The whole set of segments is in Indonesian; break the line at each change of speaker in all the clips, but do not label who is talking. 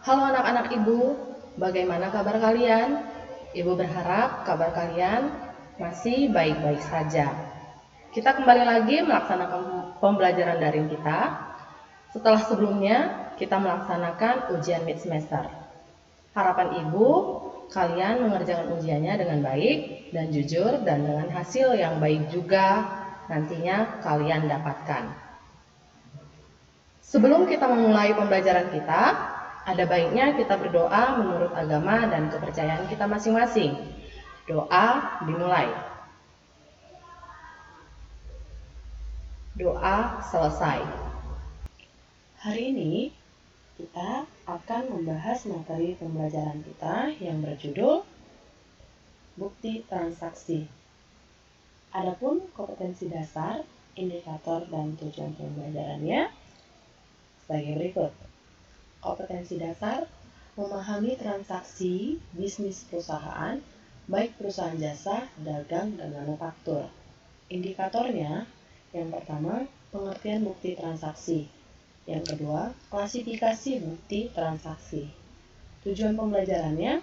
Halo anak-anak Ibu, bagaimana kabar kalian? Ibu berharap kabar kalian masih baik-baik saja. Kita kembali lagi melaksanakan pembelajaran daring kita. Setelah sebelumnya kita melaksanakan ujian mid semester. Harapan Ibu, kalian mengerjakan ujiannya dengan baik dan jujur dan dengan hasil yang baik juga nantinya kalian dapatkan. Sebelum kita memulai pembelajaran kita, ada baiknya kita berdoa menurut agama dan kepercayaan kita masing-masing. Doa dimulai. Doa selesai. Hari ini kita akan membahas materi pembelajaran kita yang berjudul bukti transaksi. Adapun kompetensi dasar, indikator, dan tujuan pembelajarannya sebagai berikut. Kompetensi dasar, memahami transaksi bisnis perusahaan, baik perusahaan jasa, dagang, dan manufaktur. Indikatornya, yang pertama, pengertian bukti transaksi. Yang kedua, klasifikasi bukti transaksi. Tujuan pembelajarannya,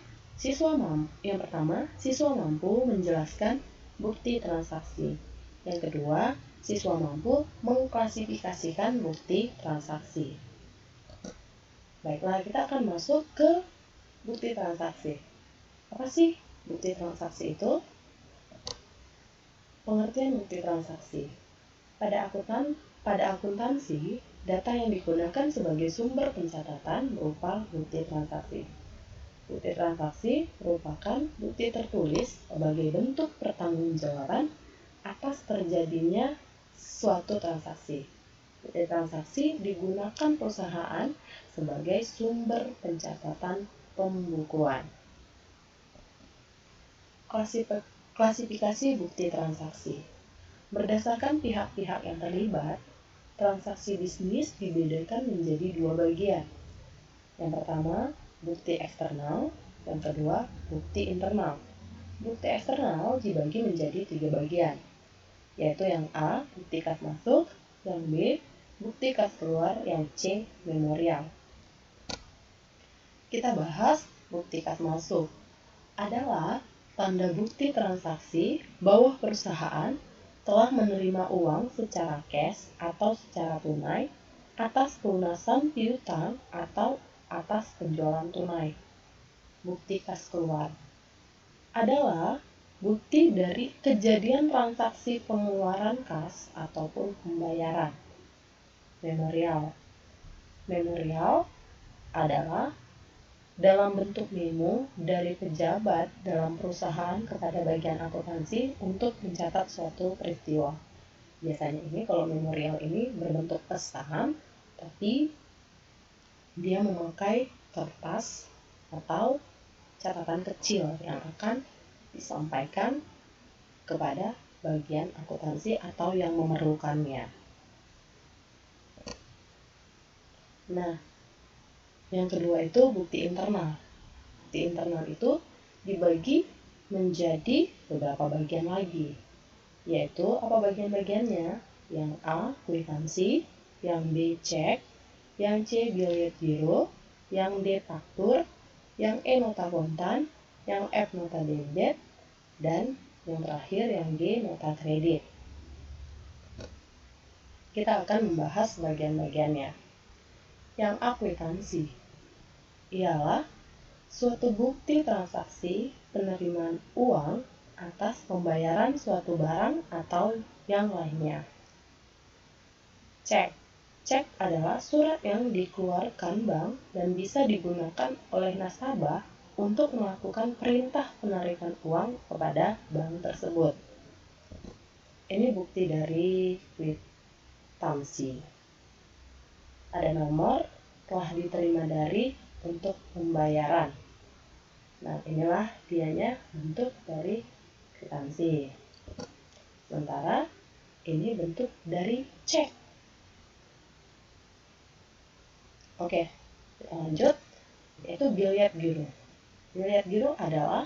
yang pertama, siswa mampu menjelaskan bukti transaksi. Yang kedua, siswa mampu mengklasifikasikan bukti transaksi. Baiklah, kita akan masuk ke bukti transaksi. Apa sih bukti transaksi itu? Pengertian bukti transaksi. Pada akuntansi, data yang digunakan sebagai sumber pencatatan berupa bukti transaksi. Bukti transaksi merupakan bukti tertulis sebagai bentuk pertanggungjawaban atas terjadinya suatu transaksi. Bukti transaksi digunakan perusahaan sebagai sumber pencatatan pembukuan. Klasifikasi bukti transaksi. Berdasarkan pihak-pihak yang terlibat, transaksi bisnis dibedakan menjadi dua bagian. Yang pertama, bukti eksternal. Yang kedua, bukti internal. Bukti eksternal dibagi menjadi 3 bagian, yaitu yang A, bukti kas masuk, yang B, bukti kas keluar, yang C, memorial. Kita bahas bukti kas masuk. Adalah tanda bukti transaksi bahwa perusahaan telah menerima uang secara cash atau secara tunai atas pelunasan piutang atau atas penjualan tunai. Bukti kas keluar adalah bukti dari kejadian transaksi pengeluaran kas ataupun pembayaran. Memorial adalah dalam bentuk memo dari pejabat dalam perusahaan kepada bagian akuntansi untuk mencatat suatu peristiwa. Biasanya ini kalau memorial ini berbentuk pesan, tapi dia memakai kertas atau catatan kecil yang akan disampaikan kepada bagian akuntansi atau yang memerlukannya. Nah, yang kedua itu bukti internal. Bukti internal itu dibagi menjadi beberapa bagian lagi, yaitu apa bagian-bagiannya? Yang A, kwitansi, yang B, cek, yang C, bilet giro, yang D, faktur, yang E, nota kontan, yang F, nota debit, dan yang terakhir yang G, nota kredit. Kita akan membahas bagian-bagiannya. Yang A, kwitansi ialah suatu bukti transaksi penerimaan uang atas pembayaran suatu barang atau yang lainnya. Cek adalah surat yang dikeluarkan bank dan bisa digunakan oleh nasabah untuk melakukan perintah penarikan uang kepada bank tersebut. Ini bukti dari kwitansi. Ada nomor telah diterima dari untuk pembayaran. Nah, inilah dianya bentuk dari kwitansi. Sementara ini bentuk dari cek. Oke, kita lanjut, yaitu bilet giro. Bilet giro adalah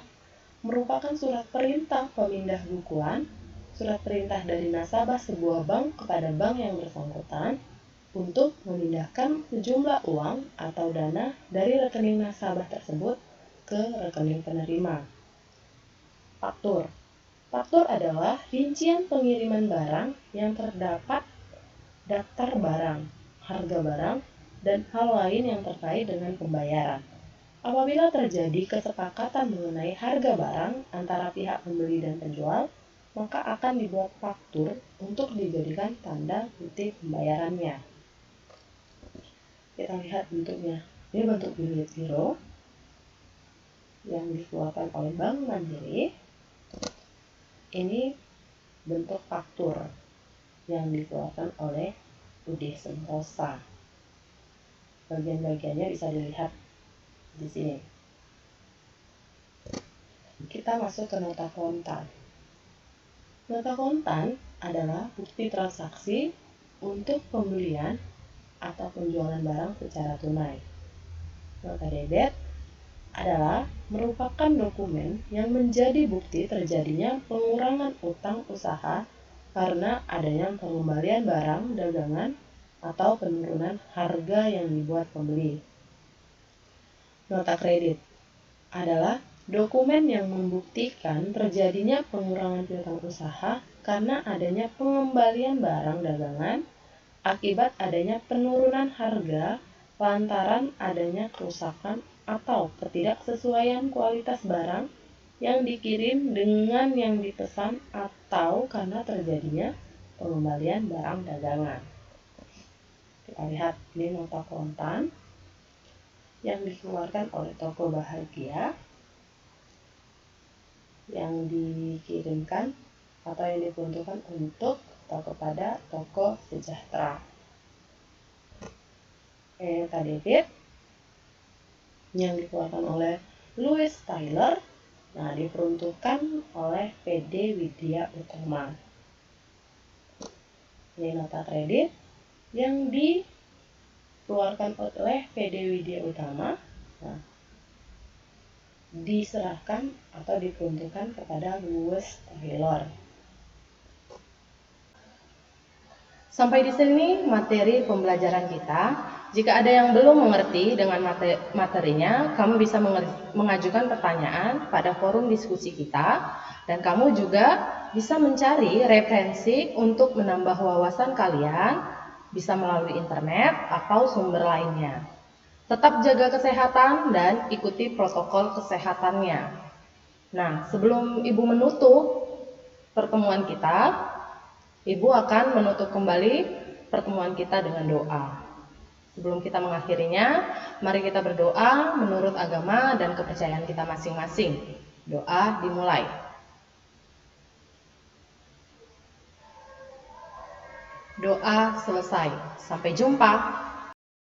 merupakan surat perintah pemindah bukuan, surat perintah dari nasabah sebuah bank kepada bank yang bersangkutan, untuk memindahkan sejumlah uang atau dana dari rekening nasabah tersebut ke rekening penerima. Faktur. Faktur adalah rincian pengiriman barang yang terdapat daftar barang, harga barang, dan hal lain yang terkait dengan pembayaran. Apabila terjadi kesepakatan mengenai harga barang antara pihak pembeli dan penjual, maka akan dibuat faktur untuk dijadikan tanda bukti pembayarannya. Kita lihat bentuknya. Ini bentuk bilet giro yang dikeluarkan oleh Bank Mandiri. Ini bentuk faktur yang dikeluarkan oleh UD Sentosa. Bagian-bagiannya bisa dilihat di sini. Kita masuk ke nota kontan. Nota kontan adalah bukti transaksi untuk pembelian atau penjualan barang secara tunai. Nota debit adalah merupakan dokumen yang menjadi bukti terjadinya pengurangan utang usaha karena adanya pengembalian barang dagangan atau penurunan harga yang dibuat pembeli. Nota kredit adalah dokumen yang membuktikan terjadinya pengurangan piutang usaha karena adanya pengembalian barang dagangan akibat adanya penurunan harga lantaran adanya kerusakan atau ketidaksesuaian kualitas barang yang dikirim dengan yang dipesan atau karena terjadinya pengembalian barang dagangan. Kita lihat ini nota kontan yang dikeluarkan oleh Toko Bahagia yang dikirimkan atau yang diperuntukkan untuk atau kepada Toko Sejahtera. Nota debit yang dikeluarkan oleh Louis Tyler, nah diperuntukkan oleh PD Widya Utama. Ini nota kredit yang dikeluarkan oleh PD Widya Utama, nah, diserahkan atau diperuntukkan kepada Louis Tyler. Sampai di sini materi pembelajaran kita. Jika ada yang belum mengerti dengan materinya, kamu bisa mengajukan pertanyaan pada forum diskusi kita, dan kamu juga bisa mencari referensi untuk menambah wawasan kalian, bisa melalui internet atau sumber lainnya. Tetap jaga kesehatan dan ikuti protokol kesehatannya. Nah, sebelum Ibu menutup pertemuan kita, Ibu akan menutup kembali pertemuan kita dengan doa. Sebelum kita mengakhirinya, mari kita berdoa menurut agama dan kepercayaan kita masing-masing. Doa dimulai. Doa selesai. Sampai jumpa.